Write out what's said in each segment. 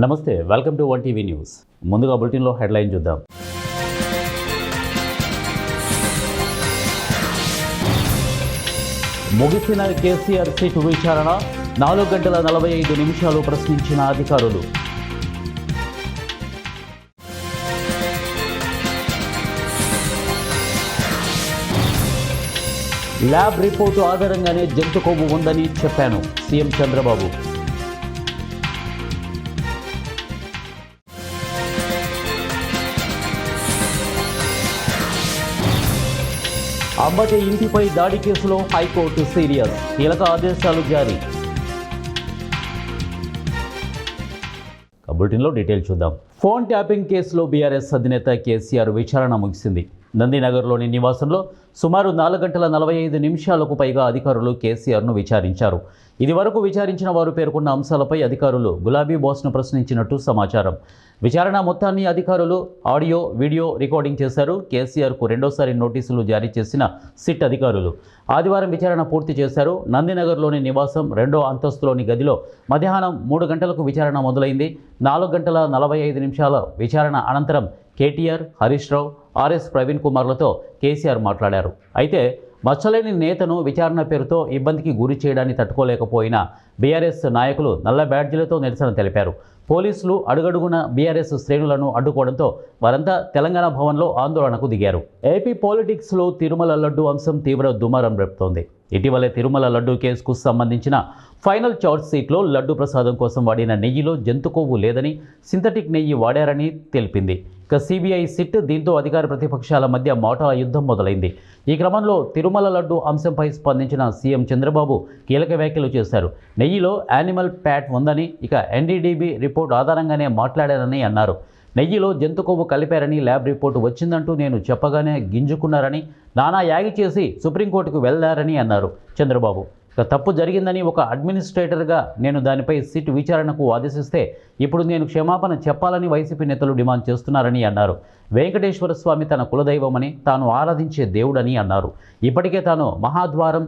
నమస్తే, welcome to one TV news. ముందుగా బులెటిన్లో హెడ్లైన్ చూద్దాం. ముగిసిన కేసీఆర్ సీటు విచారణ 4 గంటల 45 నిమిషాలు ప్రశ్నించిన అధికారులు. ల్యాబ్ రిపోర్టు ఆధారంగానే జంతు కొవ్వు ఉందని చెప్పాను సీఎం చంద్రబాబు. అంబటి ఇంటిపై దాడి కేసులో హైకోర్టు సీరియస్, కీలక ఆదేశాలు జారీ. బులెటిన్లో డీటెయిల్ చూద్దాం. ఫోన్ ట్యాపింగ్ కేసులో బీఆర్ఎస్ అధినేత కేసీఆర్ విచారణ ముగిసింది. నందినగర్లోని నివాసంలో సుమారు 4 గంటల 45 నిమిషాలకు పైగా అధికారులు కేసీఆర్ను విచారించారు. ఇది వరకు విచారించిన వారు పేర్కొన్న అంశాలపై అధికారులు గులాబీ బాస్ను ప్రశ్నించినట్టు సమాచారం. విచారణ మొత్తాన్ని అధికారులు ఆడియో, వీడియో రికార్డింగ్ చేశారు. కేసీఆర్కు రెండోసారి నోటీసులు జారీ చేసిన సిట్ అధికారులు ఆదివారం విచారణ పూర్తి చేశారు. నందినగర్లోని నివాసం 2వ అంతస్తులోని గదిలో మధ్యాహ్నం 3 గంటలకు విచారణ మొదలైంది. 4 గంటల 45 నిమిషాల విచారణ అనంతరం కేటీఆర్, హరీష్ రావు, ఆర్ఎస్ ప్రవీణ్ కుమార్లతో కేసీఆర్ మాట్లాడారు. అయితే మచ్చలేని నేతను విచారణ పేరుతో ఇబ్బందికి గురి చేయడాన్ని తట్టుకోలేకపోయిన బీఆర్ఎస్ నాయకులు నల్ల బ్యాడ్జీలతో నిరసన తెలిపారు. పోలీసులు అడుగడుగున బీఆర్ఎస్ శ్రేణులను అడ్డుకోవడంతో వారంతా తెలంగాణ భవన్లో ఆందోళనకు దిగారు. ఏపీ పాలిటిక్స్లో తిరుమల లడ్డు అంశం తీవ్ర దుమారం రేపుతోంది. ఇటీవలే తిరుమల లడ్డు కేసుకు సంబంధించిన ఫైనల్ చార్జ్ షీట్లో లడ్డు ప్రసాదం కోసం వాడిన నెయ్యిలో జంతు కొవ్వు లేదని, సింథటిక్ నెయ్యి వాడారని తెలిపింది. ఇక సిబిఐ సిట్ దీంతో అధికార ప్రతిపక్షాల మధ్య మాటల యుద్ధం మొదలైంది. ఈ క్రమంలో తిరుమల లడ్డు అంశంపై స్పందించిన సీఎం చంద్రబాబు కీలక వ్యాఖ్యలు చేశారు. నెయ్యిలో యానిమల్ ఫ్యాట్ ఉందని, ఇక ఎన్డీడీబీ రిపోర్ట్ ఆధారంగానే మాట్లాడారని అన్నారు. నెయ్యిలో జంతు కొవ్వు కలిపారని ల్యాబ్ రిపోర్టు వచ్చిందంటూ నేను చెప్పగానే గింజుకున్నారని, నానా యాగి చేసి సుప్రీంకోర్టుకు వెళ్లారని అన్నారు చంద్రబాబు. ఇక తప్పు జరిగిందని ఒక అడ్మినిస్ట్రేటర్గా నేను దానిపై సిట్ విచారణకు ఆదేశిస్తే ఇప్పుడు నేను క్షమాపణ చెప్పాలని వైసీపీ నేతలు డిమాండ్ చేస్తున్నారని అన్నారు. వెంకటేశ్వర స్వామి తన కులదైవమని, తాను ఆరాధించే దేవుడని అన్నారు. ఇప్పటికే తాను మహాద్వారం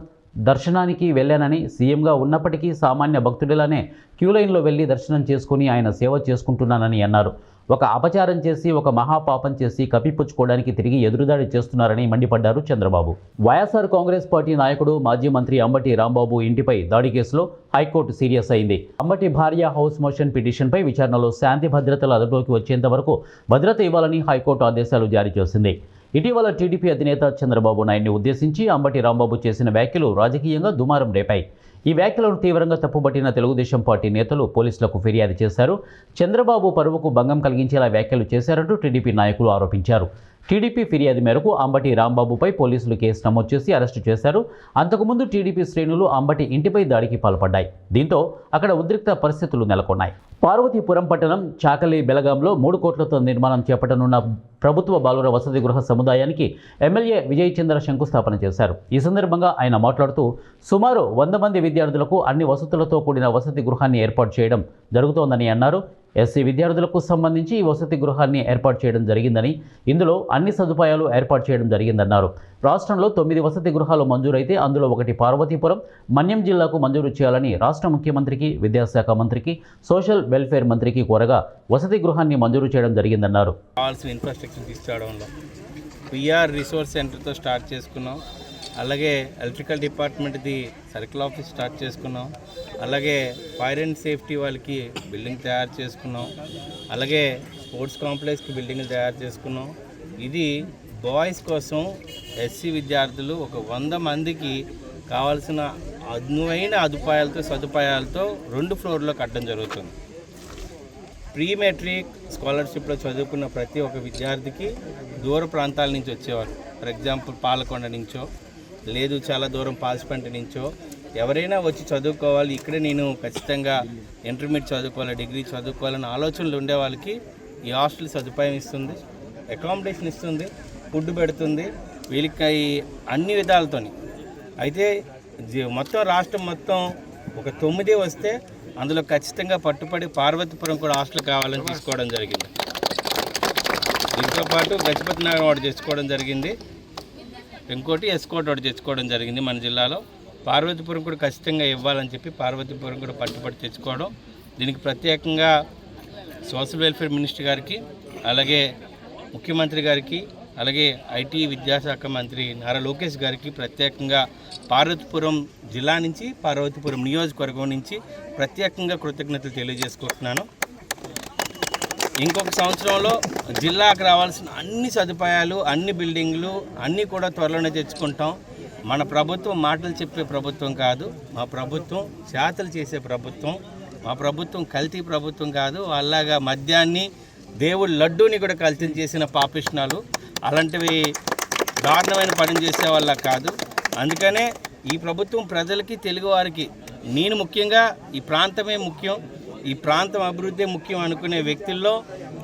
దర్శనానికి వెళ్ళానని, సీఎంగా ఉన్నప్పటికీ సామాన్య భక్తుడిలానే క్యూలైన్లో వెళ్ళి దర్శనం చేసుకుని ఆయన సేవ చేసుకుంటున్నానని అన్నారు. ఒక అపచారం చేసి, ఒక మహాపాపం చేసి కప్పిపుచ్చుకోవడానికి తిరిగి ఎదురుదాడి చేస్తున్నారని మండిపడ్డారు చంద్రబాబు. వైఎస్ఆర్ కాంగ్రెస్ పార్టీ నాయకుడు మాజీ మంత్రి అంబటి రాంబాబు ఇంటిపై దాడి కేసులో హైకోర్టు సీరియస్ అయింది. అంబటి భార్య హౌస్ మోషన్ పిటిషన్పై విచారణలో శాంతి భద్రతలు అదుపులోకి వచ్చేంత వరకు భద్రత ఇవ్వాలని హైకోర్టు ఆదేశాలు జారీ చేసింది. ఇటీవల టీడీపీ అధినేత చంద్రబాబు నాయుడిని ఉద్దేశించి అంబటి రాంబాబు చేసిన వ్యాఖ్యలు రాజకీయంగా దుమారం రేపాయి. ఈ వ్యాఖ్యలను తీవ్రంగా తప్పుపట్టిన తెలుగుదేశం పార్టీ నేతలు పోలీసులకు ఫిర్యాదు చేశారు. చంద్రబాబు పరువుకు భంగం కలిగించేలా వ్యాఖ్యలు చేశారంటూ టీడీపీ నాయకులు ఆరోపించారు. టీడీపీ ఫిర్యాదు మేరకు అంబటి రాంబాబుపై పోలీసులు కేసు నమోదు చేసి అరెస్టు చేశారు. అంతకుముందు టీడీపీ శ్రేణులు అంబటి ఇంటిపై దాడికి పాల్పడ్డాయి. దీంతో అక్కడ ఉద్రిక్త పరిస్థితులు నెలకొన్నాయి. పార్వతీపురం పట్టణం చాకలి బెలగాంలో 3 కోట్లతో నిర్మాణం చేపట్టనున్న ప్రభుత్వ బాలుర వసతి గృహ సముదాయానికి ఎమ్మెల్యే విజయ్ చంద్ర శంకుస్థాపన చేశారు. ఈ సందర్భంగా ఆయన మాట్లాడుతూ సుమారు 100 మంది విద్యార్థులకు అన్ని వసతులతో కూడిన వసతి గృహాన్ని ఏర్పాటు చేయడం జరుగుతోందని అన్నారు. ఎస్సీ విద్యార్థులకు సంబంధించి ఈ వసతి గృహాన్ని ఏర్పాటు చేయడం జరిగిందని, ఇందులో అన్ని సదుపాయాలు ఏర్పాటు చేయడం జరిగిందన్నారు. రాష్ట్రంలో 9 వసతి గృహాలు మంజూరైతే అందులో ఒకటి పార్వతీపురం, మన్యం జిల్లాకు మంజూరు చేయాలని రాష్ట్ర ముఖ్యమంత్రికి, విద్యాశాఖ మంత్రికి, సోషల్ వెల్ఫేర్ మంత్రికి కోరగా వసతి గృహాన్ని మంజూరు చేయడం జరిగిందన్నారు. కావాల్సిన ఇన్ఫ్రాస్ట్రక్చర్ తీసుకురావడంలో పిఆర్ రిసోర్స్ సెంటర్తో స్టార్ట్ చేసుకున్నాం. అలాగే ఎలక్ట్రికల్ డిపార్ట్మెంట్ది సర్కిల్ ఆఫీస్ స్టార్ట్ చేసుకున్నాం. అలాగే ఫైర్ అండ్ సేఫ్టీ వాళ్ళకి బిల్డింగ్ తయారు చేసుకున్నాం. అలాగే స్పోర్ట్స్ కాంప్లెక్స్కి బిల్డింగ్లు తయారు చేసుకున్నాం. ఇది బాయ్స్ కోసం ఎస్సీ విద్యార్థులు ఒక 100 మందికి కావాల్సిన అనువైన సదుపాయాలతో 2 ఫ్లోర్లో కట్టడం జరుగుతుంది. ప్రీ మెట్రిక్ స్కాలర్షిప్లో చదువుకున్న ప్రతి ఒక్క విద్యార్థికి దూర ప్రాంతాల నుంచి వచ్చేవారు. ఫర్ ఎగ్జాంపుల్ పాలకొండ నుంచో, లేదు చాలా దూరం పాల్సిపంట నుంచో ఎవరైనా వచ్చి చదువుకోవాలి, ఇక్కడే నేను ఖచ్చితంగా ఇంటర్మీడియట్ చదువుకోవాలి, డిగ్రీ చదువుకోవాలని ఆలోచనలు ఉండే వాళ్ళకి ఈ హాస్టల్ సదుపాయం ఇస్తుంది, అకామిడేషన్ ఇస్తుంది, ఫుడ్ పెడుతుంది, వీళ్ళకి అన్ని విధాలతోని. అయితే మొత్తం రాష్ట్రం మొత్తం ఒక 9 వస్తే అందులో ఖచ్చితంగా పట్టుపడి పార్వతీపురం కూడా హాస్టల్ కావాలని తీసుకోవడం జరిగింది. దీంతో పాటు గజపతి నగరం ఒకటి తెచ్చుకోవడం జరిగింది, ఇంకోటి ఎస్కోట్ ఒకటి తెచ్చుకోవడం జరిగింది మన జిల్లాలో. పార్వతీపురం కూడా ఖచ్చితంగా ఇవ్వాలని చెప్పి పార్వతీపురం కూడా పట్టుబడి తెచ్చుకోవడం. దీనికి ప్రత్యేకంగా సోషల్ వెల్ఫేర్ మినిస్టర్ గారికి, అలాగే ముఖ్యమంత్రి గారికి, అలాగే ఐటీ విద్యాశాఖ మంత్రి నారా లోకేష్ గారికి ప్రత్యేకంగా పార్వతీపురం జిల్లా నుంచి, పార్వతీపురం నియోజకవర్గం నుంచి ప్రత్యేకంగా కృతజ్ఞతలు తెలియజేసుకుంటున్నాను. ఇంకొక సంవత్సరంలో జిల్లాకు రావాల్సిన అన్ని సదుపాయాలు, అన్ని బిల్డింగ్లు అన్నీ కూడా త్వరలోనే తెచ్చుకుంటాం. మన ప్రభుత్వం మాటలు చెప్పే ప్రభుత్వం కాదు, మా ప్రభుత్వం చేతలు చేసే ప్రభుత్వం. మా ప్రభుత్వం కల్తీ ప్రభుత్వం కాదు. అలాగా మద్యాన్ని, దేవుడి లడ్డూని కూడా కల్తీ చేసిన పాపిష్ణాలు, అలాంటివి దారుణమైన పని చేసే వాళ్ళ కాదు. అందుకనే ఈ ప్రభుత్వం ప్రజలకి, తెలుగువారికి, నేను ముఖ్యంగా ఈ ప్రాంతమే ముఖ్యం, ఈ ప్రాంతం అభివృద్ధి ముఖ్యం అనుకునే వ్యక్తుల్లో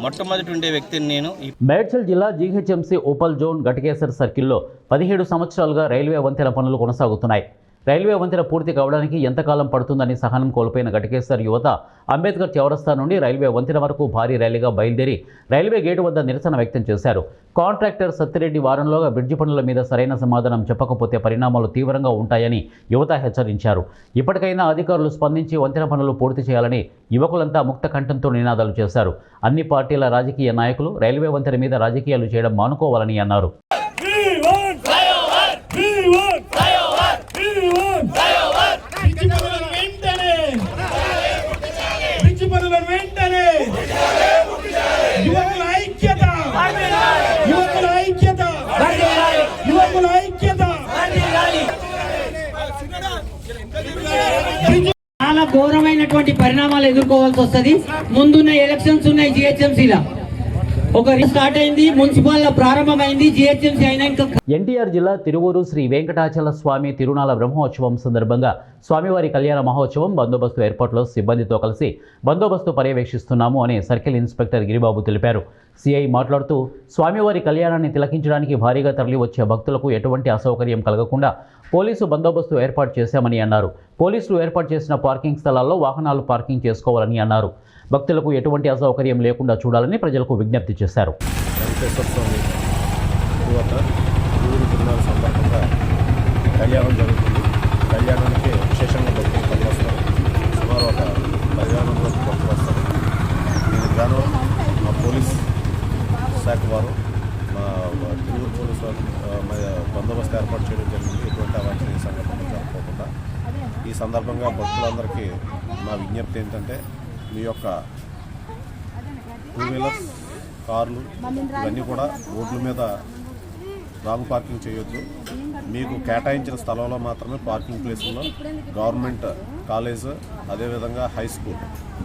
మొట్టమొదటి ఉండే వ్యక్తిని నేను. మేడ్చల్ జిల్లా జీహెచ్ఎంసీ ఓపల్ జోన్ ఘటకేసర్ సర్కిల్లో 17 సంవత్సరాలుగా రైల్వే వంతెన పనులు కొనసాగుతున్నాయి. రైల్వే వంతెన పూర్తి కావడానికి ఎంతకాలం పడుతుందని సహనం కోల్పోయిన ఘటకేసర్ యువత అంబేద్కర్ చౌరస్తా నుండి రైల్వే వంతెన వరకు భారీ ర్యాలీగా బయలుదేరి రైల్వే గేటు వద్ద నిరసన వ్యక్తం చేశారు. కాంట్రాక్టర్ సత్తిరెడ్డి వారంలోగా బ్రిడ్జి పనుల మీద సరైన సమాధానం చెప్పకపోతే పరిణామాలు తీవ్రంగా ఉంటాయని యువత హెచ్చరించారు. ఇప్పటికైనా అధికారులు స్పందించి వంతెన పనులు పూర్తి చేయాలని యువకులంతా ముక్త కంఠంతో నినాదాలు చేశారు. అన్ని పార్టీల రాజకీయ నాయకులు రైల్వే వంతెన మీద రాజకీయాలు చేయడం మానుకోవాలని అన్నారు. చాలా ఘోరమైనటువంటి పరిణామాలు ఎదుర్కోవాల్సి వస్తుంది. ముందున్న ఎలక్షన్స్ ఉన్నాయి జిహెచ్ఎంసీలో, ఒక స్టార్ట్ అయింది, మున్సిపల్ ప్రారంభమైంది, జిహెచ్ఎంసీ అయినాక. ఎన్టీఆర్ జిల్లా తిరువూరు శ్రీ వెంకటాచల స్వామి తిరునాళ బ్రహ్మోత్సవం సందర్భంగా స్వామివారి కళ్యాణ మహోత్సవం బందోబస్తు ఏర్పాట్లో సిబ్బందితో కలిసి బందోబస్తు పర్యవేక్షిస్తున్నాము అని సర్కిల్ ఇన్స్పెక్టర్ గిరిబాబు తెలిపారు. సిఐ మాట్లాడుతూ స్వామివారి కళ్యాణాన్ని తిలకించడానికి భారీగా తరలి వచ్చే భక్తులకు ఎటువంటి అసౌకర్యం కలగకుండా పోలీసు బందోబస్తు ఏర్పాటు చేశామని అన్నారు. పోలీసులు ఏర్పాటు చేసిన పార్కింగ్ స్థలాల్లో వాహనాలు పార్కింగ్ చేసుకోవాలని అన్నారు. భక్తులకు ఎటువంటి అసౌకర్యం లేకుండా చూడాలని ప్రజలకు విజ్ఞప్తి చేశారు. వెంకటేశ్వర స్వామి తిరునాళ్ళ సందర్భంగా కళ్యాణం జరుగుతుంది. కళ్యాణానికి విశేషంగా భక్తులు తరలి వస్తారు. సుమారు ఒక 10,000 మంది భక్తులు వస్తారు. దీనికి గాను మా పోలీస్ శాఖ వారు, మా తిరువురు పోలీసు వారు బందోబస్తు ఏర్పాటు చేయడం జరిగింది. ఎటువంటి అవాంఛనీయ సంఘటనలు జరగకుండా. ఈ సందర్భంగా భక్తులందరికీ మా విజ్ఞప్తి ఏంటంటే, మీ యొక్క 2 వీలర్స్, కార్లు ఇవన్నీ కూడా రోడ్ల మీద రాంగ్ పార్కింగ్ చేయొద్దు. మీకు కేటాయించిన స్థలంలో మాత్రమే పార్కింగ్ ప్లేసుల్లో గవర్నమెంట్ కాలేజ్, అదేవిధంగా హై స్కూల్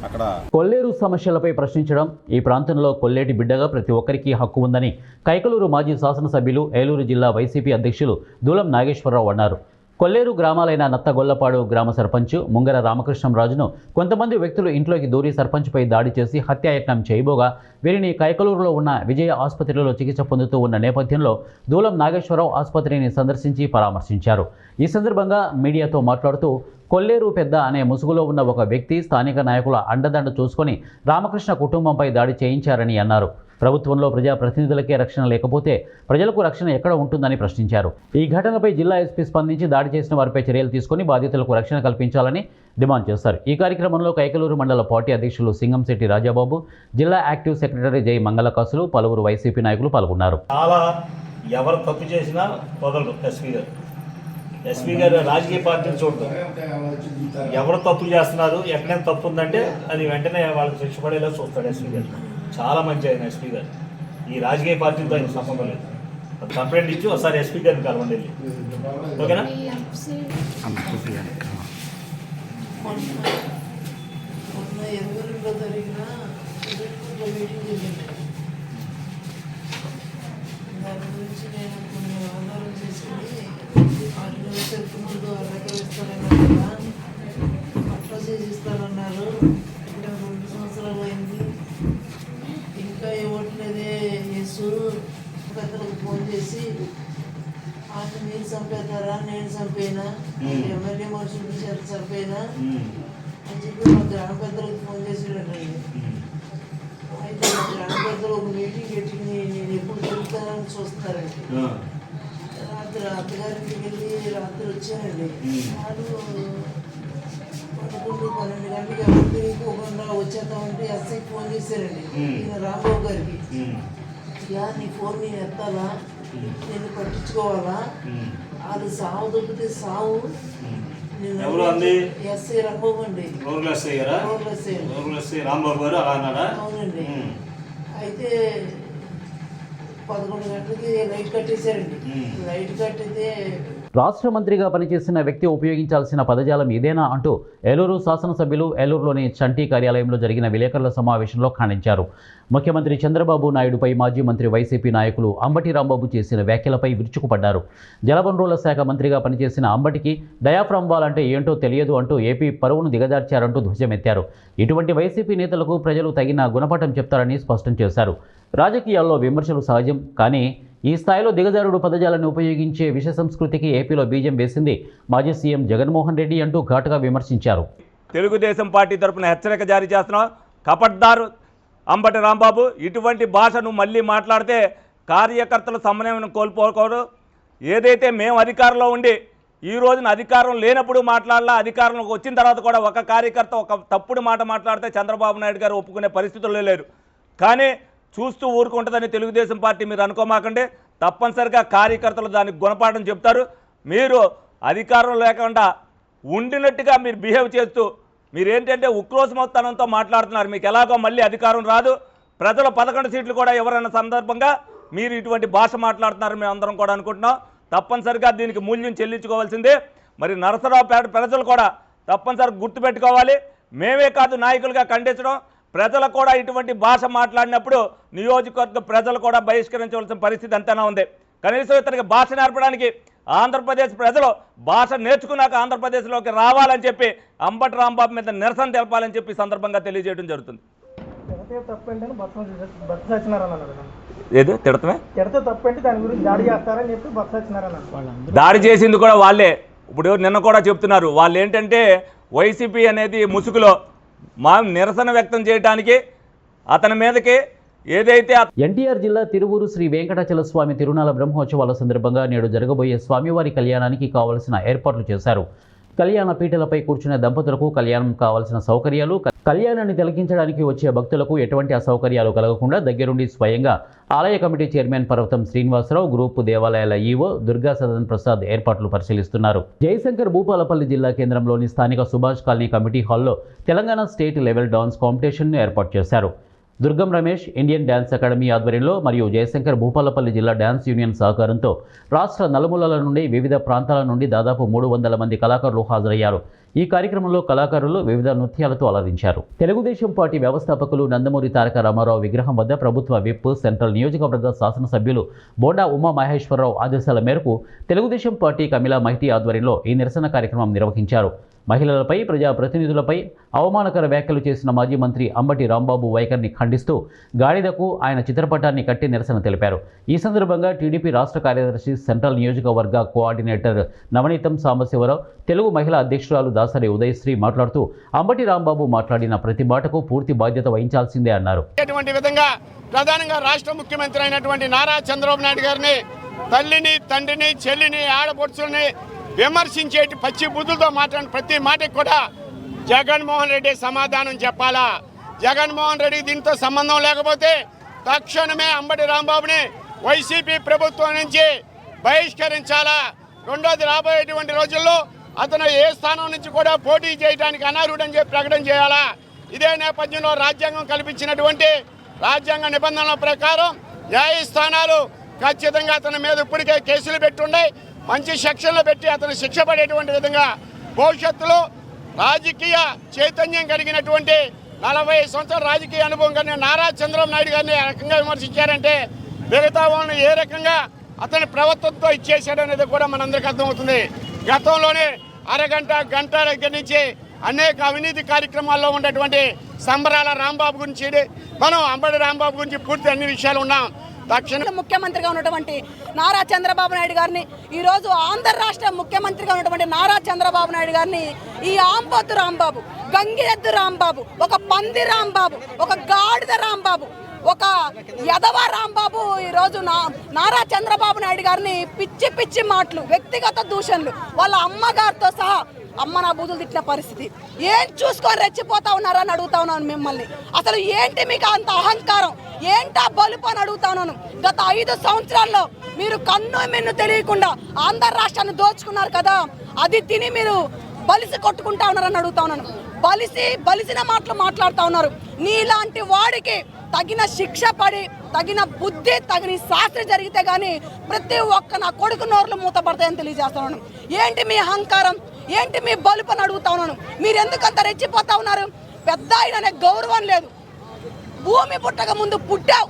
అక్కడ. కొల్లేరు సమస్యలపై ప్రశ్నించడం, ఈ ప్రాంతంలో కొల్లేటి బిడ్డగా ప్రతి ఒక్కరికి హక్కు ఉందని కైకలూరు మాజీ శాసనసభ్యులు, ఏలూరు జిల్లా వైసీపీ అధ్యక్షులు దూలం నాగేశ్వరరావు అన్నారు. కొల్లేరు గ్రామాలైన నత్తగొల్లపాడు గ్రామ సర్పంచ్ ముంగర రామకృష్ణంరాజును కొంతమంది వ్యక్తులు ఇంట్లోకి దూరి సర్పంచ్పై దాడి చేసి హత్యాయత్నం చేయబోగా వీరిని కైకలూరులో ఉన్న విజయ ఆసుపత్రిలో చికిత్స పొందుతూ ఉన్న నేపథ్యంలో దూలం నాగేశ్వరరావు ఆసుపత్రిని సందర్శించి పరామర్శించారు. ఈ సందర్భంగా మీడియాతో మాట్లాడుతూ కొల్లేరు పెద్ద అనే ముసుగులో ఉన్న ఒక వ్యక్తి స్థానిక నాయకుల అండదండ చూసుకొని రామకృష్ణ కుటుంబంపై దాడి చేయించారని అన్నారు. ప్రభుత్వంలో ప్రజాప్రతినిధులకే రక్షణ లేకపోతే ప్రజలకు రక్షణ ఎక్కడ ఉంటుందని ప్రశ్నించారు. ఈ ఘటనపై జిల్లా ఎస్పీ స్పందించి దాడి చేసిన వారిపై చర్యలు తీసుకుని బాధితులకు రక్షణ కల్పించాలని డిమాండ్ చేశారు. ఈ కార్యక్రమంలో కైకలూరు మండల పార్టీ అధ్యక్షులు సింగంశెట్టి రాజాబాబు, జిల్లా యాక్టివ్ సెక్రటరీ జై మంగళకాసులు, పలువురు వైసీపీ నాయకులు పాల్గొన్నారు. చాలా ఎవరు తప్పు చేసినా వదలరు ఎస్పీ గారు రాజకీయ పార్టీని చూడటం. ఎవరు తప్పు చేస్తున్నారు, ఎక్కడైనా తప్పు ఉందంటే అది వెంటనే వాళ్ళకి శిక్ష పడేలా చూస్తాడు ఎస్పీ గారు. చాలా మంచి ఆయన ఎస్పీ గారు. ఈ రాజకీయ పార్టీతో ఆయన సంబంధం లేదు. కంప్లైంట్ ఇచ్చి ఒకసారి ఎస్పీ గారిని కలవండి, ఓకేనా? అట్లా చేసిస్తానన్నారు. ఇక్కడ 2 సంవత్సరాలు అయింది, ఇంకా ఇవ్వట్లేదే. యేసు పెద్దలకు ఫోన్ చేసి ఆయన మీరు చంపేస్తారా, నేను చంపేనా, ఎమ్మెల్యే మనుషులు చేత చంపేనా అని చెప్పి మా గ్రామ పెద్దలకు ఫోన్ చేసేటండి. అయితే మా గ్రామ పెద్దలు ఒక మీటింగ్ పెట్టి నేను ఎప్పుడు దొరుకుతానని చూస్తారండి. రాత్రి అత్తగారింటికి వెళ్ళి రాత్రి వచ్చానండి. వాళ్ళు 12 గంటలకి ఎవరు తిరిగిపోకుండా వచ్చేద్దామంటే ఎస్ఐ ఫోన్ చేశారండి ఈయన రాంబాబు గారికి. యా నీ ఫోన్ నేను ఎత్తాలా, నేను పట్టించుకోవాలా, అది సావు దొరికితే సావు. ఎవరు అంది? ఎస్ఐ రాంబాబు అండి. రూరల్ ఎస్ఐ గారా? రూరల్ ఎస్ఐ రాంబాబు గారు అలా అన్నాడా? అవునండి. అయితే 11 గంటలకి లైట్ కట్టేశారండి. లైట్ కట్టితే రాష్ట్ర మంత్రిగా పనిచేసిన వ్యక్తి ఉపయోగించాల్సిన పదజాలం ఇదేనా అంటూ ఏలూరు శాసనసభ్యులు ఏలూరులోని చంటి కార్యాలయంలో జరిగిన విలేకరుల సమావేశంలో ఖండించారు. ముఖ్యమంత్రి చంద్రబాబు నాయుడుపై మాజీ మంత్రి వైసీపీ నాయకులు అంబటి రాంబాబు చేసిన వ్యాఖ్యలపై విరుచుకుపడ్డారు. జలవనరుల శాఖ మంత్రిగా పనిచేసిన అంబటికి డయాఫ్రామ్ వాల్ అంటే ఏంటో తెలియదు అంటూ ఏపీ పరువును దిగజార్చారంటూ ధ్వజమెత్తారు. ఇటువంటి వైసీపీ నేతలకు ప్రజలు తగిన గుణపాఠం చెప్తారని స్పష్టం చేశారు. రాజకీయాల్లో విమర్శలు సహజం, కానీ ఈ స్థాయిలో దిగజారుడు పదజాలను ఉపయోగించే విష సంస్కృతికి ఏపీలో బీజం వేసింది మాజీ సీఎం జగన్మోహన్ రెడ్డి అంటూ ఘాటుగా విమర్శించారు. తెలుగుదేశం పార్టీ తరఫున హెచ్చరిక జారీ చేస్తున్నాం. కపట్దారు అంబటి రాంబాబు, ఇటువంటి భాషను మళ్ళీ మాట్లాడితే కార్యకర్తల సమన్వయం కోల్పోకూడదు. ఏదైతే మేము అధికారంలో ఉండి ఈ రోజున అధికారం లేనప్పుడు మాట్లాడాలా, అధికారంలోకి వచ్చిన తర్వాత కూడా ఒక కార్యకర్త ఒక తప్పుడు మాట మాట్లాడితే చంద్రబాబు నాయుడు గారు ఒప్పుకునే పరిస్థితుల్లో లేరు. కానీ చూస్తూ ఊరుకుంటుందని తెలుగుదేశం పార్టీ మీరు అనుకోమాకండి. తప్పనిసరిగా కార్యకర్తలు దానికి గుణపాఠం చెప్తారు. మీరు అధికారం లేకుండా ఉండినట్టుగా మీరు బిహేవ్ చేస్తూ మీరేంటంటే ఉక్రోషమోత్తనంతో మాట్లాడుతున్నారు. మీకు ఎలాగో మళ్ళీ అధికారం రాదు, ప్రజలు 11 సీట్లు కూడా ఎవరైనా సందర్భంగా మీరు ఇటువంటి భాష మాట్లాడుతున్నారు మేము అందరం కూడా అనుకుంటున్నాం. తప్పనిసరిగా దీనికి మూల్యం చెల్లించుకోవాల్సిందే. మరి నరసరావుపేట ప్రజలు కూడా తప్పనిసరిగా గుర్తుపెట్టుకోవాలి. మేమే కాదు నాయకులుగా ఖండించడం, ప్రజలు కూడా ఇటువంటి భాష మాట్లాడినప్పుడు నియోజకవర్గ ప్రజలు కూడా బహిష్కరించవలసిన పరిస్థితి అంతేనా ఉంది. కనీసం ఇతనికి భాష నేర్పడానికి ఆంధ్రప్రదేశ్ ప్రజలు భాష నేర్చుకున్నాక ఆంధ్రప్రదేశ్లోకి రావాలని చెప్పి అంబటి రాంబాబు మీద నిరసన తెలపాలని చెప్పి సందర్భంగా తెలియజేయడం జరుగుతుంది. ఏదో తిడతమే దాడి చేసింది కూడా వాళ్ళే. ఇప్పుడు నిన్న కూడా చెప్తున్నారు వాళ్ళు ఏంటంటే వైసీపీ అనేది ముసుగులో మా నిరసన వ్యక్తం చేయడానికి అతని మీదకి ఏదైతే ఎన్టీఆర్ జిల్లా తిరువూరు శ్రీ వెంకటాచల స్వామి తిరునాళ బ్రహ్మోత్సవాల సందర్భంగా నేడు జరగబోయే స్వామివారి కళ్యాణానికి కావలసిన ఏర్పాట్లు చేశారు. కళ్యాణ పీటలపై కూర్చునే దంపతులకు కళ్యాణం కావాల్సిన సౌకర్యాలు, కళ్యాణాన్ని తిలకించడానికి వచ్చే భక్తులకు ఎటువంటి అసౌకర్యాలు కలగకుండా దగ్గరుండి స్వయంగా ఆలయ కమిటీ చైర్మన్ పర్వతం శ్రీనివాసరావు, గ్రూపు దేవాలయాల ఈవో దుర్గా సదన్ ప్రసాద్ ఏర్పాట్లు పరిశీలిస్తున్నారు. జయశంకర్ భూపాలపల్లి జిల్లా కేంద్రంలోని స్థానిక సుభాష్ కాలనీ కమిటీ హాల్లో తెలంగాణ స్టేట్ లెవెల్ డాన్స్ కాంపిటీషన్ను ఏర్పాటు చేశారు. దుర్గం రమేష్ ఇండియన్ డ్యాన్స్ అకాడమీ ఆధ్వర్యంలో మరియు జయశంకర్ భూపాలపల్లి జిల్లా డ్యాన్స్ యూనియన్ సహకారంతో రాష్ట్ర నలుమూలల నుండి వివిధ ప్రాంతాల నుండి దాదాపు 300 మంది కళాకారులు హాజరయ్యారు. ఈ కార్యక్రమంలో కళాకారులు వివిధ నృత్యాలతో అలరించారు. తెలుగుదేశం పార్టీ వ్యవస్థాపకులు నందమూరి తారక రామారావు విగ్రహం వద్ద ప్రభుత్వ విప్ సెంట్రల్ నియోజకవర్గ శాసనసభ్యులు బోండా ఉమామహేశ్వరరావు ఆదేశాల మేరకు తెలుగుదేశం పార్టీ కమిలా మహిటి ఆధ్వర్యంలో ఈ నిరసన కార్యక్రమం నిర్వహించారు. మహిళలపై, ప్రజాప్రతినిధులపై అవమానకర వ్యాఖ్యలు చేసిన మాజీ మంత్రి అంబటి రాంబాబు వైఖరిని ఖండిస్తూ గాడిదకు ఆయన చిత్రపటాన్ని కట్టి నిరసన తెలిపారు. ఈ సందర్భంగా టీడీపీ రాష్ట్ర కార్యదర్శి సెంట్రల్ నియోజకవర్గ కోఆర్డినేటర్ నవనీతం సాంబశివరావు, తెలుగు మహిళా అధ్యక్షురాలు దాసరి ఉదయశ్రీ మాట్లాడుతూ అంబటి రాంబాబు మాట్లాడిన ప్రతి మాటకు పూర్తి బాధ్యత వహించాల్సిందే అన్నారు. ఇటువంటి విధంగా ప్రధానంగా రాష్ట్ర ముఖ్యమంత్రి అయినటువంటి నారా చంద్రబాబు నాయుడు గారిని తల్లిని, తండ్రిని, చెల్లిని, ఆడపడుచుల్ని విమర్శించేటి పచ్చి బుద్ధులతో మాట్లాడిన ప్రతి మాటకి కూడా జగన్మోహన్ రెడ్డి సమాధానం చెప్పాలా. జగన్మోహన్ రెడ్డి దీంతో సంబంధం లేకపోతే తక్షణమే అంబటి రాంబాబుని వైసీపీ ప్రభుత్వం నుంచి బహిష్కరించాలా. రెండోది, రాబోయేటువంటి రోజుల్లో అతను ఏ స్థానం నుంచి కూడా పోటీ చేయడానికి అనర్హుడని చెప్పి ప్రకటన చేయాలా. ఇదే నేపథ్యంలో రాజ్యాంగం కల్పించినటువంటి రాజ్యాంగ నిబంధనల ప్రకారం న్యాయస్థానాలు ఖచ్చితంగా అతని మీద ఇప్పటికే కేసులు పెట్టుండే మంచి సెక్షన్లు పెట్టి అతను శిక్ష పడేటువంటి విధంగా భవిష్యత్తులో రాజకీయ చైతన్యం కలిగినటువంటి 40 సంవత్సరాల రాజకీయ అనుభవం కలిగిన నారా చంద్రబాబు నాయుడు గారిని ఆ రకంగా విమర్శించారంటే మిగతా వాళ్ళని ఏ రకంగా అతని ప్రవర్తనతో ఇచ్చేసాడనేది కూడా మనందరికీ అర్థమవుతుంది. గతంలోనే అరగంట, గంట దగ్గర నుంచి అనేక అవినీతి కార్యక్రమాల్లో ఉన్నటువంటి సంబరాల రాంబాబు గురించి, మనం అంబటి రాంబాబు గురించి పూర్తి అన్ని విషయాలు ఉన్నాం. ముఖ్యమంత్రిగా ఉన్నటువంటి నారా చంద్రబాబు నాయుడు గారిని, ఈరోజు ఆంధ్ర రాష్ట్ర ముఖ్యమంత్రిగా ఉన్నటువంటి నారా చంద్రబాబు నాయుడు గారిని ఈ ఆంబోతు రాంబాబు, గంగిరెద్దు రాంబాబు, ఒక పంది రాంబాబు, ఒక గాడిద రాంబాబు, ఒక యదవ రాంబాబు ఈరోజు నారా చంద్రబాబు నాయుడు గారిని పిచ్చి పిచ్చి మాటలు, వ్యక్తిగత దూషణలు, వాళ్ళ అమ్మగారితో సహా అమ్మ నా బూతులు తిట్టిన పరిస్థితి. ఏం చూసుకొని రెచ్చిపోతా ఉన్నారని అడుగుతా ఉన్నాను మిమ్మల్ని. అసలు ఏంటి మీకు అంత అహంకారం, ఏంటా బలుపు అని అడుగుతా ఉన్నాను. గత 5 సంవత్సరాల్లో మీరు కన్ను మిన్ను తెలియకుండా ఆంధ్ర రాష్ట్రాన్ని దోచుకున్నారు కదా, అది తిని మీరు బలిసి కొట్టుకుంటా ఉన్నారని అడుగుతా ఉన్నాను. బలిసిన మాటలు మాట్లాడుతూ ఉన్నారు. నీలాంటి వాడికి తగిన శిక్ష పడి, తగిన బుద్ధి, తగిన శాస్త్రం జరిగితే కానీ ప్రతి ఒక్క నా కొడుకు నోర్లు మూతపడతాయని తెలియజేస్తున్నాను. ఏంటి మీ అహంకారం, ఏంటి మీ బలుపు అని అడుగుతా ఉన్నాను. మీరు ఎందుకంత రెచ్చిపోతా ఉన్నారు? పెద్ద ఆయననే గౌరవం లేదు. భూమి పుట్టక ముందు పుట్టావు,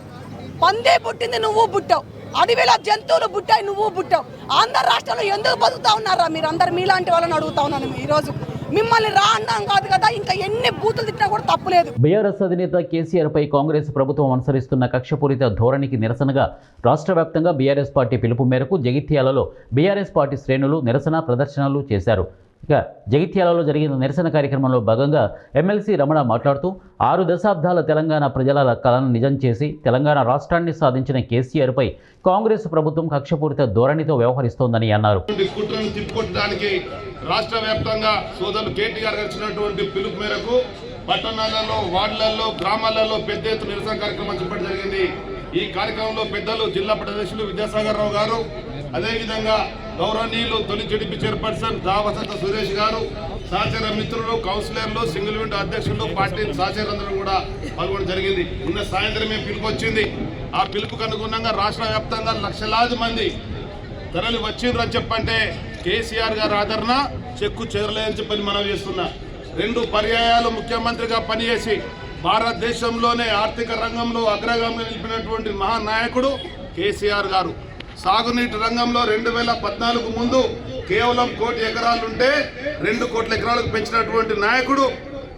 పందే పుట్టింది నువ్వు పుట్టావు, అడవిలో జంతువులు పుట్టాయి నువ్వు పుట్టావు. ఆంధ్ర రాష్ట్రంలో ఎందుకు బతుకుతా ఉన్నారా మీరందరూ? మీలాంటి వాళ్ళని అడుగుతా ఉన్నాను. ఈరోజు మిమ్మల్ని రా అన్నాం కాదు కదా, ఇంకా ఎన్ని బూతులు తిట్టినా కూడా తప్పులేదు. బీఆర్ఎస్ అధినేత కేసీఆర్పై కాంగ్రెస్ ప్రభుత్వం అనుసరిస్తున్న కక్షపూరిత ధోరణికి నిరసనగా రాష్ట్ర వ్యాప్తంగా బీఆర్ఎస్ పార్టీ పిలుపు మేరకు జగిత్యాలలో బీఆర్ఎస్ పార్టీ శ్రేణులు నిరసన ప్రదర్శనలు చేశారు. ఇక జగిత్యాలలో జరిగిన నిరసన కార్యక్రమంలో భాగంగా ఎమ్మెల్సీ రమణ మాట్లాడుతూ 6 దశాబ్దాల తెలంగాణ ప్రజల కలను నిజం చేసి తెలంగాణ రాష్ట్రాన్ని సాధించిన కేసీఆర్పై కాంగ్రెస్ ప్రభుత్వం కక్షపూరిత ధోరణితో వ్యవహరిస్తోందని అన్నారు. తిప్పుకోవడానికి రాష్ట్ర వ్యాప్తంగా సోదరులు కేటీఆర్ ఇచ్చినటువంటి పిలుపు మేరకు పట్టణాలలో, వార్డులలో, గ్రామాలలో పెద్ద ఎత్తున నిరసన కార్యక్రమం చేపట్టడం జరిగింది. ఈ కార్యక్రమంలో పెద్దలు జిల్లా అధ్యక్షులు విద్యాసాగర్ రావు గారు, అదేవిధంగా గౌరవనీయులు తొలి టీడీపీ చైర్పర్సన్ వసంత సురేష్ గారు, సహచర మిత్రులు, కౌన్సిలర్లు, సింగిల్ విండో అధ్యక్షులు, పార్టీ సహచరులందరూ కూడా పాల్గొనడం జరిగింది. నిన్న సాయంత్రమే పిలుపు వచ్చింది. ఆ పిలుపుకు అనుగుణంగా రాష్ట్ర వ్యాప్తంగా లక్షలాది మంది తరలి వచ్చిండ్రు అని చెప్పంటే కేసీఆర్ గారి ఆదరణ చెక్కు చెదరలేదని చెప్పని మనం చేస్తున్నా. 2 పర్యాయాలు ముఖ్యమంత్రిగా పనిచేసి భారతదేశంలోనే ఆర్థిక రంగంలో అగ్రగామిగా నిలిపినటువంటి మహానాయకుడు కేసీఆర్ గారు. సాగునీటి రంగంలో 2014 ముందు కేవలం 1 కోటి ఎకరాలుంటే 2 కోట్ల ఎకరాలకు పెంచినటువంటి నాయకుడు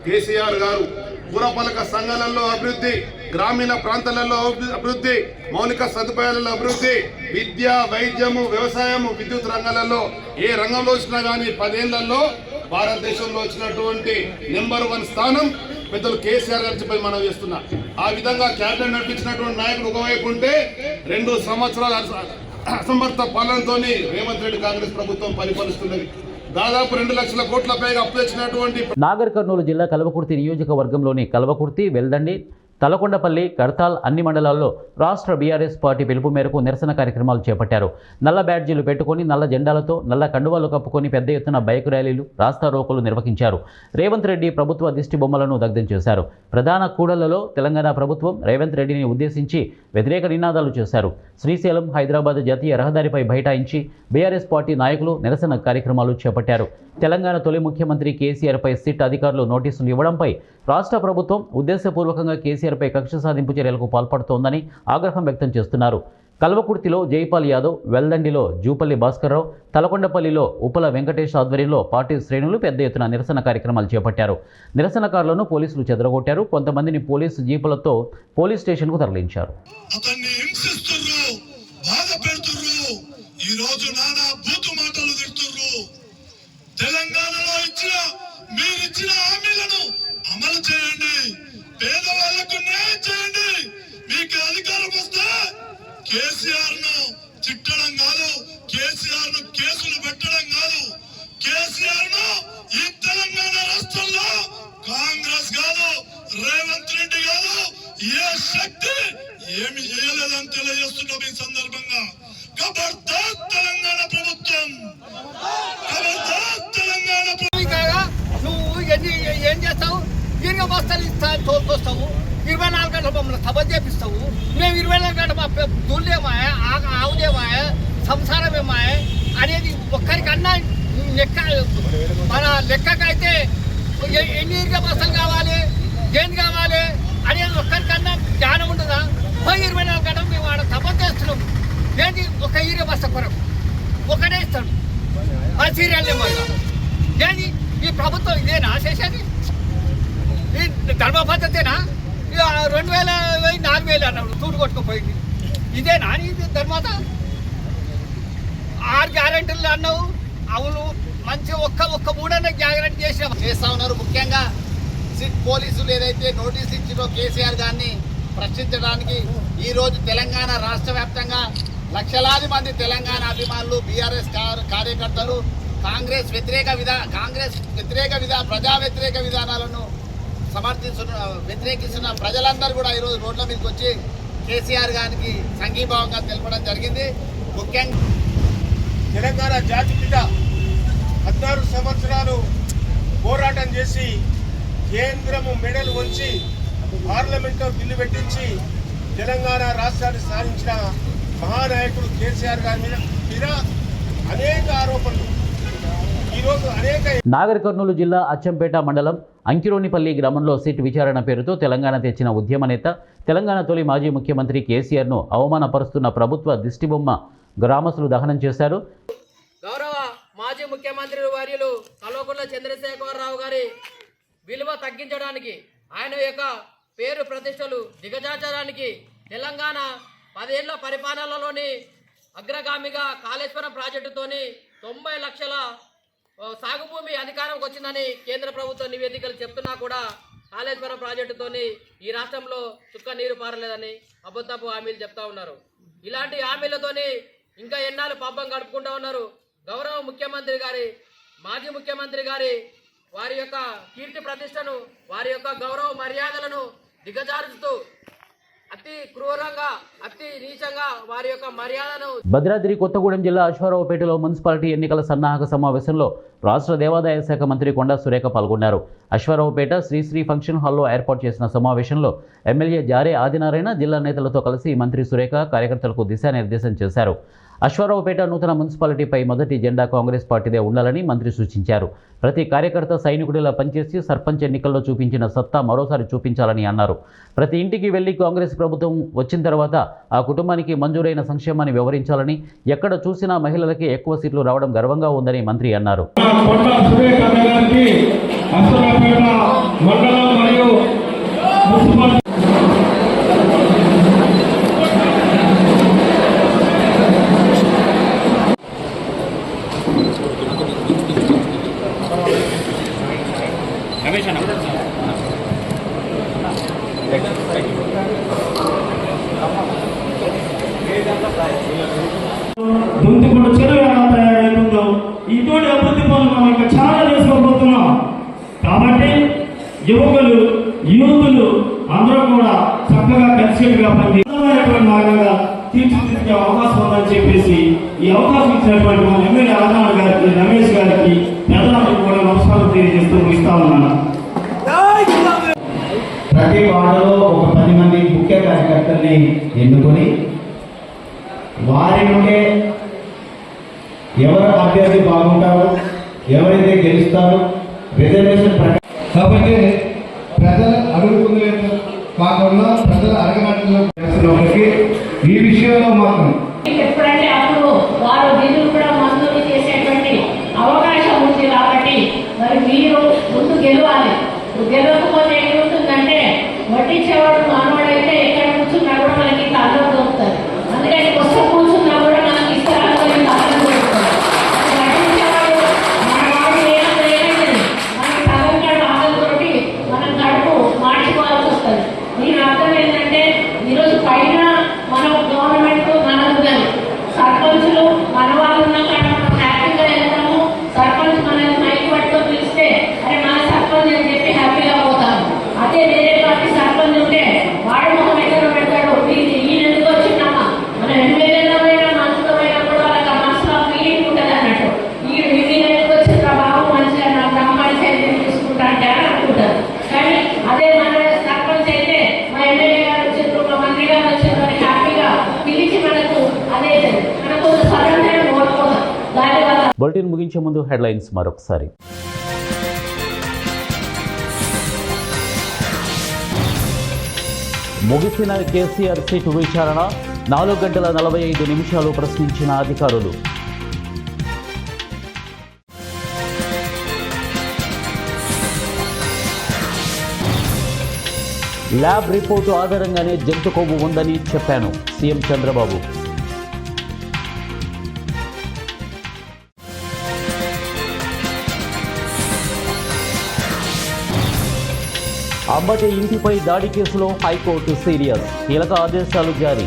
కేసీఆర్ గారు. పురపాలక సంఘాలలో అభివృద్ధి, గ్రామీణ ప్రాంతాలలో అభివృద్ధి, మౌలిక సదుపాయాలలో అభివృద్ధి, విద్య, వైద్యము, వ్యవసాయము, విద్యుత్ రంగాలలో ఏ రంగంలో వచ్చినా కానీ 10 ఏళ్లలో భారతదేశంలో వచ్చినటువంటి నెంబర్ 1 స్థానం పెద్దలు కేసీఆర్ గారు చెప్పి మనం చేస్తున్నా. ఆ విధంగా క్యాబినెట్ నడిపించినటువంటి నాయకుడు ఒకవైపు ఉంటే 2 సంవత్సరాల అసమర్థ పాలనతో రేవంత్ రెడ్డి కాంగ్రెస్ ప్రభుత్వం పరిపాలిస్తున్నది. దాదాపు 2 లక్షల కోట్ల పైగా అప్పు తెచ్చినటువంటి నాగర్ కర్నూలు జిల్లా కల్వకుర్తి నియోజకవర్గంలోని కల్వకుర్తి, వెల్దండి, తలకొండపల్లి, కడతాల్ అన్ని మండలాల్లో రాష్ట్ర బీఆర్ఎస్ పార్టీ పిలుపు మేరకు నిరసన కార్యక్రమాలు చేపట్టారు. నల్ల బ్యాడ్జీలు పెట్టుకుని, నల్ల జెండాలతో, నల్ల కండువాలు కప్పుకొని పెద్ద ఎత్తున బైక్ ర్యాలీలు, రాస్తా రోకోలు నిర్వహించారు. రేవంత్ రెడ్డి ప్రభుత్వ దిష్టి బొమ్మలను దగ్ధం చేశారు. ప్రధాన కూడళ్లలో తెలంగాణ ప్రభుత్వం రేవంత్ రెడ్డిని ఉద్దేశించి వ్యతిరేక నినాదాలు చేశారు. శ్రీశైలం, హైదరాబాద్ జాతీయ రహదారిపై బైఠాయించి బీఆర్ఎస్ పార్టీ నాయకులు నిరసన కార్యక్రమాలు చేపట్టారు. తెలంగాణ తొలి ముఖ్యమంత్రి కేసీఆర్పై సిట్ అధికారులు నోటీసులు ఇవ్వడంపై రాష్ట్ర ప్రభుత్వం ఉద్దేశపూర్వకంగా కేసీఆర్పై కక్ష సాధింపు చర్యలకు పాల్పడుతోందని ఆగ్రహం వ్యక్తం చేస్తున్నారు. కల్వకుర్తిలో జైపాల్ యాదవ్, వెల్దండిలో జూపల్లి భాస్కర్రావు, తలకొండపల్లిలో ఉప్పల వెంకటేష్ ఆధ్వర్యంలో పార్టీ శ్రేణులు పెద్ద ఎత్తున నిరసన కార్యక్రమాలు చేపట్టారు. నిరసనకారులను పోలీసులు చెదరగొట్టారు. కొంతమందిని పోలీసు జీపులతో పోలీస్ స్టేషన్కు తరలించారు. తెలంగాణలో మీరిచ్చిన హామీలను అమలు చేయండి, పేదవాళ్లకు న్యాయం చేయండి. మీకు అధికారం వస్తే కేసీఆర్ ను తిట్టడం కాదు, కేసీఆర్ ను కేసులు పెట్టడం కాదు, కేసీఆర్ ను ఈ తెలంగాణ రాష్ట్రంలో కాంగ్రెస్ కాదు, రేవంత్ రెడ్డి కాదు, ఏ శక్తి ఏమి చేయలేదని తెలియజేస్తున్నాం. ఈ సందర్భంగా ఖబర్దార్ తెలంగాణ ప్రభుత్వం, ఖబర్దార్ తెలంగాణ నువ్వు ఏం చేస్తావు? దీర్ఘ బస్తాలు తోలుకొస్తావు, 24 గంటల మమ్మల్ని సభ చేపిస్తావు. మేము 24 గంటల దూళ్ళేమాయ, ఆవుదేమాయ, సంసారమేమాయ అనేది ఒక్కరికన్నా లెక్క. మన లెక్కకైతే ఎన్ని ఈర్గ బస్తాలు కావాలి, దేని కావాలి అనేది ఒక్కరికన్నా జ్ఞానం ఉండదా? 24 గంటలు మేము ఆడ సభ చేస్తున్నాం. ఏంటి ఒక ఈర్గ బస్తా కొరకు ఒకటే ఇస్తాడు. ఆ సీరియల్ మళ్ళీ ఏంటి ఈ ప్రభుత్వం ఇదేనా చేసేది? ఈ ధర్మ పద్ధతేనా? 2000 4000 అన్నాడు, తూడు కొట్టుకుపోయింది. ఇదేనా ఇది ధర్మత? 6 గ్యారెంటీలు అన్నావు, అవును మంచి ఒక్క 3 గ్యారెంటీ చేస్తా ఉన్నారు. ముఖ్యంగా సిట్ పోలీసులు ఏదైతే నోటీస్ ఇచ్చిందో కేసీఆర్ గారిని ప్రశ్నించడానికి ఈరోజు తెలంగాణ రాష్ట్ర వ్యాప్తంగా లక్షలాది మంది తెలంగాణ అభిమానులు, బీఆర్ఎస్ కార్యకర్తలు, కాంగ్రెస్ వ్యతిరేక ప్రజా వ్యతిరేక విధానాలను వ్యతిరేకిస్తున్న ప్రజలందరూ కూడా ఈరోజు రోడ్ల మీదకి వచ్చి కేసీఆర్ గారికి సంఘీభావంగా తెలపడం జరిగింది. ముఖ్యంగా తెలంగాణ జాతిపిత 16 సంవత్సరాలు పోరాటం చేసి కేంద్రము మెడలు వంచి పార్లమెంట్లో బిల్లు పెట్టించి తెలంగాణ రాష్ట్రాన్ని సాధించిన మహానాయకుడు కేసీఆర్ గారి మీద అనేక ఆరోపణలు ఈరోజు నాగర్ కర్నూలు జిల్లా అచ్చంపేట మండలం అంకిరోనిపల్లి గ్రామంలో సిట్ విచారణ పేరుతో తెలంగాణ తెచ్చిన ఉద్యమ నేత, తెలంగాణ తొలి మాజీ ముఖ్యమంత్రి కేసీఆర్ను అవమానపరుస్తున్న ప్రభుత్వ దిష్టిబొమ్మ గ్రామస్తులు దహనం చేశారు. గౌరవ మాజీ ముఖ్యమంత్రి వర్యులు కల్వకుంట్ల చంద్రశేఖరరావు గారి విలువ తగ్గించడానికి, ఆయన యొక్క పేరు ప్రతిష్టలు దిగజార్చడానికి తెలంగాణ 10 ఏళ్ల పరిపాలనలోని అగ్రగామిగా కాళేశ్వరం ప్రాజెక్టుతోని 90 లక్షల సాగు భూమి అధికారంకి వచ్చిందని కేంద్ర ప్రభుత్వ నివేదికలు చెప్తున్నా కూడా కాళేశ్వరం ప్రాజెక్టుతోని ఈ రాష్ట్రంలో చుక్క నీరు పారలేదని అబద్ధపు హామీలు చెప్తా ఉన్నారు. ఇలాంటి హామీలతోని ఇంకా ఎన్నాళ్ళు పాపం గడుపుకుంటూ ఉన్నారు. గౌరవ ముఖ్యమంత్రి గారి, మాజీ ముఖ్యమంత్రి గారి వారి యొక్క కీర్తి ప్రతిష్టను, వారి యొక్క గౌరవ మర్యాదలను దిగజారుస్తూ అతి క్రూరంగా, అతి నీచంగా వారి యొక్క మర్యాదను. భద్రాద్రి కొత్తగూడెం జిల్లా అశ్వారావుపేటలో మున్సిపాలిటీ ఎన్నికల సన్నాహక సమావేశంలో రాష్ట్ర దేవాదాయ శాఖ మంత్రి కొండా సురేఖ పాల్గొన్నారు. అశ్వారావుపేట శ్రీశ్రీ ఫంక్షన్ హాల్లో ఏర్పాటు చేసిన సమావేశంలో ఎమ్మెల్యే జారే ఆదినారాయణ జిల్లా నేతలతో కలిసి మంత్రి సురేఖ కార్యకర్తలకు దిశానిర్దేశం చేశారు. అశ్వారావుపేట నూతన మున్సిపాలిటీపై మొదటి జెండా కాంగ్రెస్ పార్టీదే ఉండాలని మంత్రి సూచించారు. ప్రతి కార్యకర్త సైనికుడిలా పనిచేసి సర్పంచ్ ఎన్నికల్లో చూపించిన సత్తా మరోసారి చూపించాలని అన్నారు. ప్రతి ఇంటికి వెళ్లి కాంగ్రెస్ ప్రభుత్వం వచ్చిన తర్వాత ఆ కుటుంబానికి మంజూరైన సంక్షేమాన్ని వివరించాలని, ఎక్కడ చూసినా మహిళలకి ఎక్కువ సీట్లు రావడం గర్వంగా ఉందని మంత్రి అన్నారు. దొంతికొండ చెరువు ఎలా తయారవుతుందో ఇటువంటి అభివృద్ధి పనులు మనం ఇంకా చాలా చేసుకోబోతున్నాం. కాబట్టి యువకులు, యూతులు అందరూ కూడా చక్కగా కలిసిగా పనిచేయటువంటి మార్గంగా తీర్చిదిద్దే అవకాశం ఉందని చెప్పేసి ఈ అవకాశం ఇచ్చినటువంటి మన ఎమ్మెల్యే ఆదినారాయణ గారికి, రమేష్ గారికి, పెద్దలందరికీ కూడా నమస్కారం తెలియజేస్తూ ముగిస్తా ఉన్నాను. ప్రతి వార్డులో ఒక 10 మంది ముఖ్య కార్యకర్తల్ని ఎన్నుకొని వారి నుండే ఎవరు అభ్యర్థి బాగుంటారు, ఎవరైతే గెలుస్తారు రిజర్వేషన్ కాబట్టి ప్రజలు అడుగుతుంది కాకుండా ప్రజలు అడగనట్టు ఈ విషయంలో మాత్రం ఎప్పుడంటే అప్పుడు వారు నిధులు కూడా మంజూరు చేసేటువంటి అవకాశం ఉంది. కాబట్టి మరి మీరు ముందు గెలవాలి. గెలవకపోతే ఏమవుతుందంటే వడ్డించేవాడు మానవాడైతే ఎక్కడ కూర్చున్నా కూడా మనకి అన్నం దొరుకుతుంది. అందుకని కొత్త కూర్చున్నా కూడా మనకి ఇస్తారని అన్నం దొరుకుతుంది. వడ్డించేవాడు మన వాడు ఏమైంది మనకి తగ్గ ఆకలితోటి మనం కడుపు మార్చుకోవాల్సి వస్తుంది. దీని అర్థం ఏంటంటే ఈరోజు పైన మన గవర్నమెంట్ మనది, సర్పంచులు మన వాళ్ళు ఉన్న కాడ మనం హ్యాపీగా వెళ్తాము. సర్పంచ్ మనల్ని మైక్ పట్టుకొని పిలిస్తే అరే మన సర్పంచ్ అని చెప్పి హ్యాపీగా పోతాము. అదే వేరే పార్టీ సర్పంచ్ ఉంటే వాడు మొహం ఎక్కడ పెడతాడు, ఈయన ఎందుకు వచ్చినామా, మన ఎమ్మెల్యేలో అయినా మనసులో అయినా కూడా వాళ్ళకి ఆ మనసులో ఫీలింగ్ ఉంటుంది అన్నట్టు. ఈయన ఎందుకు వచ్చిన బాబు మంచిగా నా బ్రహ్మాండ చైతన్యం తీసుకుంటా అంటే అని అనుకుంటారు. కానీ అదే మన సర్పంచ్ అయితే మా ఎమ్మెల్యే గారు వచ్చారు, మా మంత్రి గారు వచ్చారు అని హ్యాపీగా పిలిచి మనకు అదే మనకు స్వతంత్రం ఓడిపోతాం. దానివల్ల బులెటిన్ ముగించే ముందు హెడ్లైన్స్ మరొకసారి. ముగిసిన కేసీఆర్ సీటు విచారణ, 4 గంటల 45 నిమిషాలు ప్రశ్నించిన అధికారులు. ల్యాబ్ రిపోర్టు ఆధారంగానే జంతు కొవ్వు ఉందని చెప్పాను సీఎం చంద్రబాబు. అంబటి ఇంటిపై దాడి కేసులో హైకోర్టు సీరియస్, కీలక ఆదేశాలు జారీ.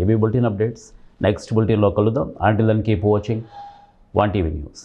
ఏబీ బులెటిన్ అప్డేట్స్ నెక్స్ట్ బులెటిన్లో కలుద్దాం. Until then keep watching 1 TV news.